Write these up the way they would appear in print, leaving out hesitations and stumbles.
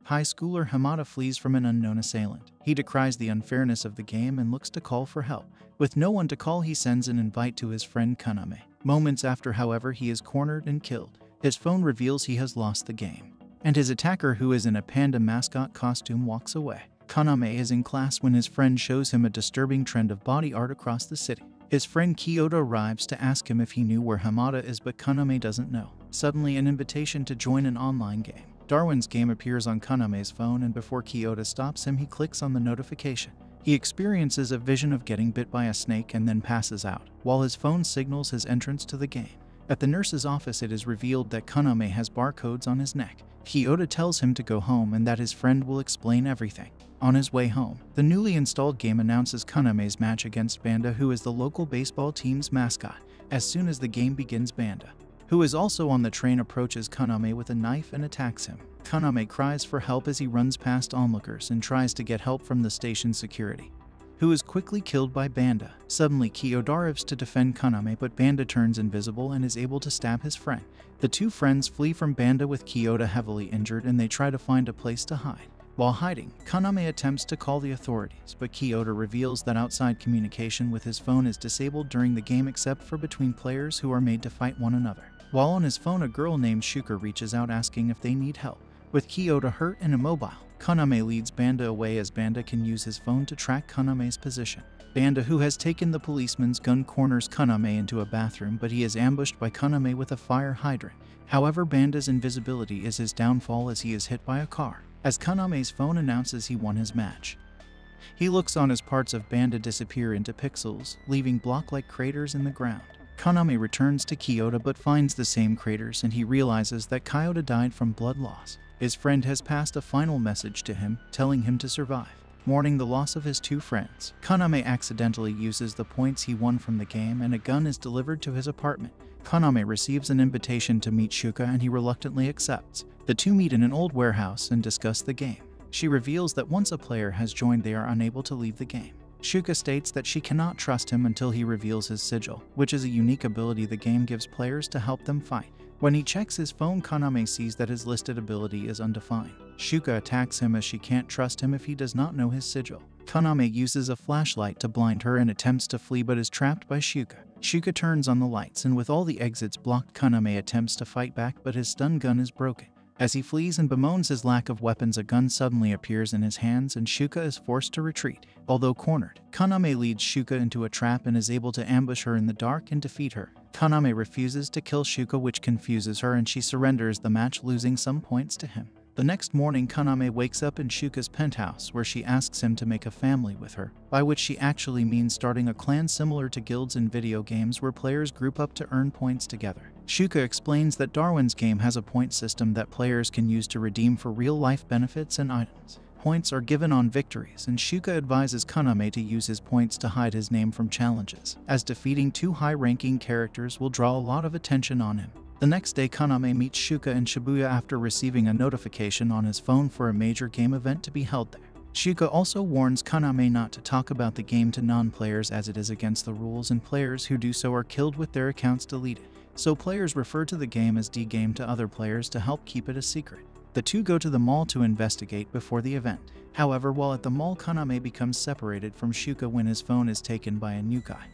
High schooler Hamada flees from an unknown assailant. He decries the unfairness of the game and looks to call for help. With no one to call, he sends an invite to his friend Kaname. Moments after, however, he is cornered and killed. His phone reveals he has lost the game, and his attacker, who is in a panda mascot costume, walks away. Kaname is in class when his friend shows him a disturbing trend of body art across the city. His friend Kyoto arrives to ask him if he knew where Hamada is, but Kaname doesn't know. Suddenly, an invitation to join an online game. Darwin's game appears on Kaname's phone, and before Kyoto stops him, he clicks on the notification. He experiences a vision of getting bit by a snake and then passes out, while his phone signals his entrance to the game. At the nurse's office, it is revealed that Kaname has barcodes on his neck. Kyoto tells him to go home and that his friend will explain everything. On his way home, the newly installed game announces Kaname's match against Banda, who is the local baseball team's mascot. As soon as the game begins, Banda, who is also on the train, approaches Kaname with a knife and attacks him. Kaname cries for help as he runs past onlookers and tries to get help from the station security, who is quickly killed by Banda. Suddenly, Kyoto arrives to defend Kaname, but Banda turns invisible and is able to stab his friend. The two friends flee from Banda with Kyoto heavily injured, and they try to find a place to hide. While hiding, Kaname attempts to call the authorities, but Kyoto reveals that outside communication with his phone is disabled during the game except for between players who are made to fight one another. While on his phone, a girl named Shuka reaches out asking if they need help. With Kyoto hurt and immobile, Kaname leads Banda away as Banda can use his phone to track Kaname's position. Banda, who has taken the policeman's gun, corners Kaname into a bathroom, but he is ambushed by Kaname with a fire hydrant. However, Banda's invisibility is his downfall as he is hit by a car. As Kaname's phone announces he won his match, he looks on as parts of Banda disappear into pixels, leaving block-like craters in the ground. Kaname returns to Kyoto but finds the same craters, and he realizes that Kyoto died from blood loss. His friend has passed a final message to him, telling him to survive. Mourning the loss of his two friends, Kaname accidentally uses the points he won from the game, and a gun is delivered to his apartment. Kaname receives an invitation to meet Shuka, and he reluctantly accepts. The two meet in an old warehouse and discuss the game. She reveals that once a player has joined, they are unable to leave the game. Shuka states that she cannot trust him until he reveals his sigil, which is a unique ability the game gives players to help them fight. When he checks his phone, Kaname sees that his listed ability is undefined. Shuka attacks him as she can't trust him if he does not know his sigil. Kaname uses a flashlight to blind her and attempts to flee but is trapped by Shuka. Shuka turns on the lights, and with all the exits blocked, Kaname attempts to fight back, but his stun gun is broken. As he flees and bemoans his lack of weapons, a gun suddenly appears in his hands and Shuka is forced to retreat. Although cornered, Kaname leads Shuka into a trap and is able to ambush her in the dark and defeat her. Kaname refuses to kill Shuka, which confuses her, and she surrenders the match, losing some points to him. The next morning, Kaname wakes up in Shuka's penthouse where she asks him to make a family with her, by which she actually means starting a clan similar to guilds in video games where players group up to earn points together. Shuka explains that Darwin's game has a point system that players can use to redeem for real-life benefits and items. Points are given on victories, and Shuka advises Kaname to use his points to hide his name from challenges, as defeating two high-ranking characters will draw a lot of attention on him. The next day, Kaname meets Shuka in Shibuya after receiving a notification on his phone for a major game event to be held there. Shuka also warns Kaname not to talk about the game to non-players as it is against the rules, and players who do so are killed with their accounts deleted. So players refer to the game as D-Game to other players to help keep it a secret. The two go to the mall to investigate before the event. However, while at the mall, Kaname becomes separated from Shuka when his phone is taken by a new guy,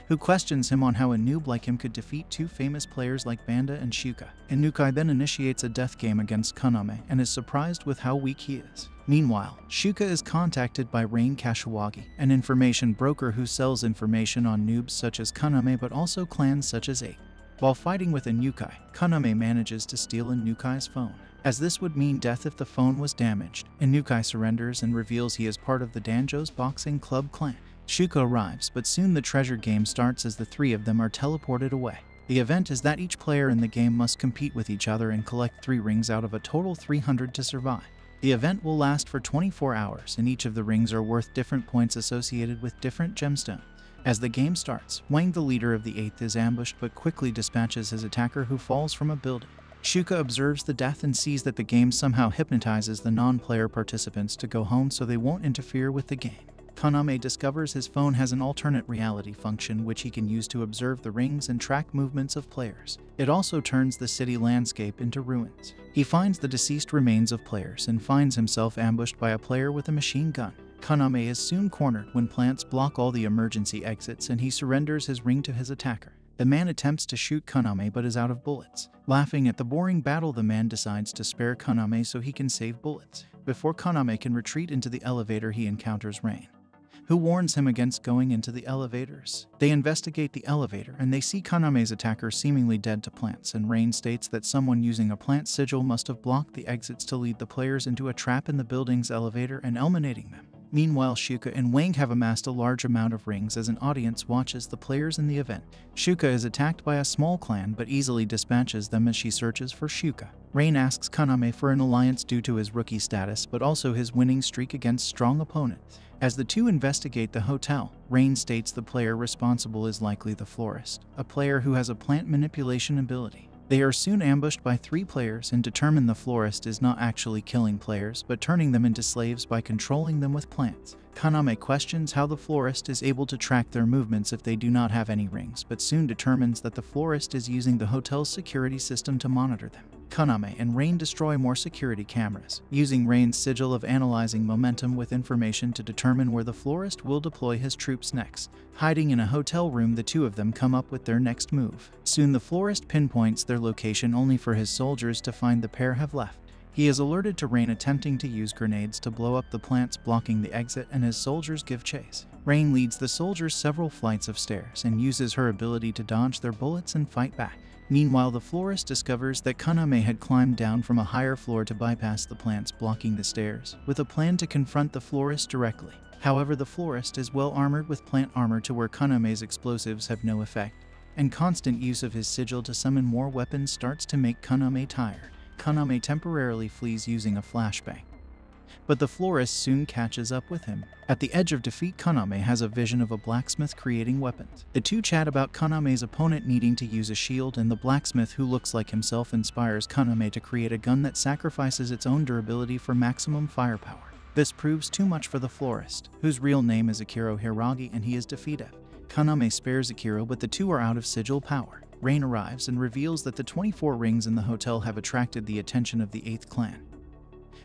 who questions him on how a noob like him could defeat two famous players like Banda and Shuka. Inukai then initiates a death game against Kaname and is surprised with how weak he is. Meanwhile, Shuka is contacted by Rain Kashiwagi, an information broker who sells information on noobs such as Kaname but also clans such as 8. While fighting with Inukai, Kaname manages to steal Inukai's phone, as this would mean death if the phone was damaged. Inukai surrenders and reveals he is part of the Danjo's Boxing Club clan. Shuka arrives, but soon the treasure game starts as the three of them are teleported away. The event is that each player in the game must compete with each other and collect 3 rings out of a total 300 to survive. The event will last for 24 hours, and each of the rings are worth different points associated with different gemstones. As the game starts, Wang, the leader of the 8th, is ambushed but quickly dispatches his attacker, who falls from a building. Shuka observes the death and sees that the game somehow hypnotizes the non-player participants to go home so they won't interfere with the game. Kaname discovers his phone has an alternate reality function which he can use to observe the rings and track movements of players. It also turns the city landscape into ruins. He finds the deceased remains of players and finds himself ambushed by a player with a machine gun. Kaname is soon cornered when plants block all the emergency exits and he surrenders his ring to his attacker. The man attempts to shoot Kaname but is out of bullets. Laughing at the boring battle, the man decides to spare Kaname so he can save bullets. Before Kaname can retreat into the elevator, he encounters Rain, who warns him against going into the elevators. They investigate the elevator and they see Kaname's attacker seemingly dead to plants, and Rain states that someone using a plant sigil must have blocked the exits to lead the players into a trap in the building's elevator and eliminating them. Meanwhile, Shuka and Wang have amassed a large amount of rings as an audience watches the players in the event. Shuka is attacked by a small clan but easily dispatches them as she searches for Shuka. Rain asks Kaname for an alliance due to his rookie status but also his winning streak against strong opponents. As the two investigate the hotel, Rain states the player responsible is likely the florist, a player who has a plant manipulation ability. They are soon ambushed by 3 players and determine the florist is not actually killing players but turning them into slaves by controlling them with plants. Kaname questions how the florist is able to track their movements if they do not have any rings, but soon determines that the florist is using the hotel's security system to monitor them. Kaname and Rain destroy more security cameras, using Rain's sigil of analyzing momentum with information to determine where the florist will deploy his troops next. Hiding in a hotel room, the two of them come up with their next move. Soon the florist pinpoints their location only for his soldiers to find the pair have left. He is alerted to Rain attempting to use grenades to blow up the plants blocking the exit, and his soldiers give chase. Rain leads the soldiers several flights of stairs and uses her ability to dodge their bullets and fight back. Meanwhile, the florist discovers that Kaname had climbed down from a higher floor to bypass the plants blocking the stairs, with a plan to confront the florist directly. However, the florist is well armored with plant armor to where Kaname's explosives have no effect, and constant use of his sigil to summon more weapons starts to make Kaname tired. Kaname temporarily flees using a flashbang, but the florist soon catches up with him. At the edge of defeat, Kaname has a vision of a blacksmith creating weapons. The two chat about Kaname's opponent needing to use a shield, and the blacksmith, who looks like himself, inspires Kaname to create a gun that sacrifices its own durability for maximum firepower. This proves too much for the florist, whose real name is Akiro Hiragi, and he is defeated. Kaname spares Akiro, but the two are out of sigil power. Rain arrives and reveals that the 24 rings in the hotel have attracted the attention of the 8th clan,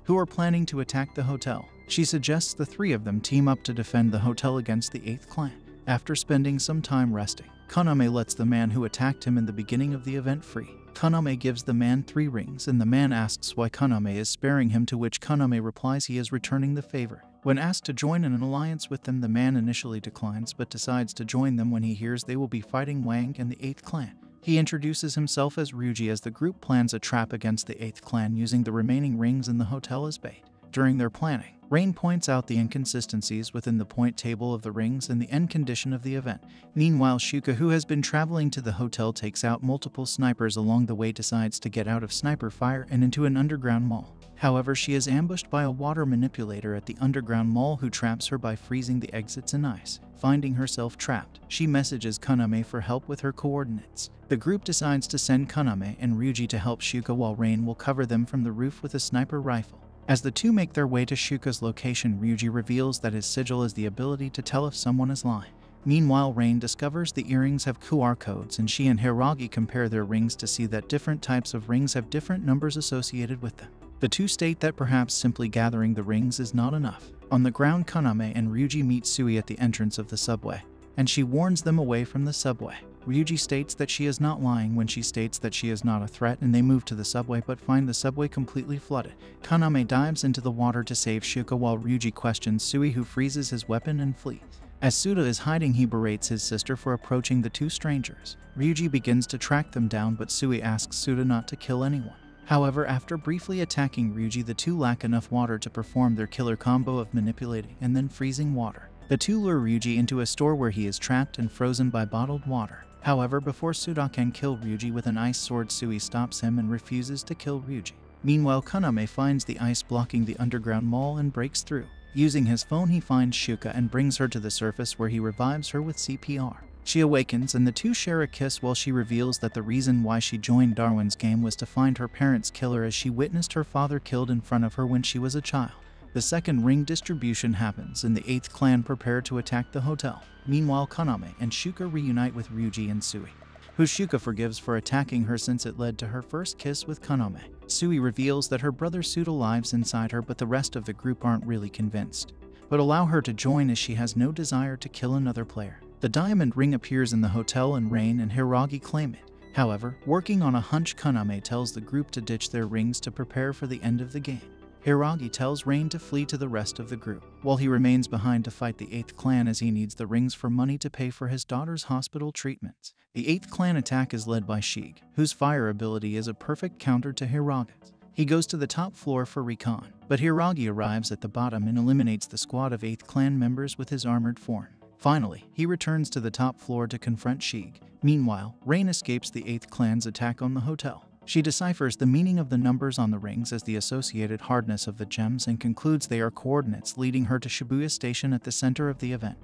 who are planning to attack the hotel. She suggests the 3 of them team up to defend the hotel against the 8th clan. After spending some time resting, Kaname lets the man who attacked him in the beginning of the event free. Kaname gives the man 3 rings, and the man asks why Kaname is sparing him, to which Kaname replies he is returning the favor. When asked to join in an alliance with them, the man initially declines but decides to join them when he hears they will be fighting Wang and the 8th clan. He introduces himself as Ryuji as the group plans a trap against the 8th clan using the remaining rings in the hotel as bait. During their planning, Rain points out the inconsistencies within the point table of the rings and the end condition of the event. Meanwhile, Shuka, who has been traveling to the hotel, takes out multiple snipers along the way, decides to get out of sniper fire and into an underground mall. However, she is ambushed by a water manipulator at the underground mall, who traps her by freezing the exits in ice. Finding herself trapped, she messages Kaname for help with her coordinates. The group decides to send Kaname and Ryuji to help Shuka, while Rain will cover them from the roof with a sniper rifle. As the two make their way to Shuka's location, Ryuji reveals that his sigil is the ability to tell if someone is lying. Meanwhile, Rain discovers the earrings have QR codes, and she and Hiragi compare their rings to see that different types of rings have different numbers associated with them. The two state that perhaps simply gathering the rings is not enough. On the ground, Kaname and Ryuji meet Sui at the entrance of the subway, and she warns them away from the subway. Ryuji states that she is not lying when she states that she is not a threat, and they move to the subway but find the subway completely flooded. Kaname dives into the water to save Shuka, while Ryuji questions Sui, who freezes his weapon and flees. As Suda is hiding, he berates his sister for approaching the two strangers. Ryuji begins to track them down, but Sui asks Suda not to kill anyone. However, after briefly attacking Ryuji, the two lack enough water to perform their killer combo of manipulating and then freezing water. The two lure Ryuji into a store where he is trapped and frozen by bottled water. However, before Suda can kill Ryuji with an ice sword, Sui stops him and refuses to kill Ryuji. Meanwhile, Kaname finds the ice blocking the underground mall and breaks through. Using his phone, he finds Shuka and brings her to the surface, where he revives her with CPR. She awakens and the two share a kiss, while she reveals that the reason why she joined Darwin's game was to find her parents' killer, as she witnessed her father killed in front of her when she was a child. The second ring distribution happens, and the 8th clan prepare to attack the hotel. Meanwhile, Kaname and Shuka reunite with Ryuji and Sui, who Shuka forgives for attacking her since it led to her first kiss with Kaname. Sui reveals that her brother Suda lives inside her, but the rest of the group aren't really convinced, but allow her to join as she has no desire to kill another player. The diamond ring appears in the hotel and Rain and Hiragi claim it. However, working on a hunch, Kaname tells the group to ditch their rings to prepare for the end of the game. Hiragi tells Rain to flee to the rest of the group, while he remains behind to fight the 8th clan as he needs the rings for money to pay for his daughter's hospital treatments. The 8th clan attack is led by Shig, whose fire ability is a perfect counter to Hiragi's. He goes to the top floor for recon, but Hiragi arrives at the bottom and eliminates the squad of 8th clan members with his armored form. Finally, he returns to the top floor to confront Shig. Meanwhile, Rain escapes the 8th clan's attack on the hotel. She deciphers the meaning of the numbers on the rings as the associated hardness of the gems and concludes they are coordinates, leading her to Shibuya Station at the center of the event.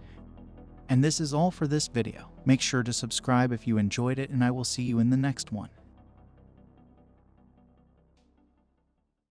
And this is all for this video. Make sure to subscribe if you enjoyed it, and I will see you in the next one.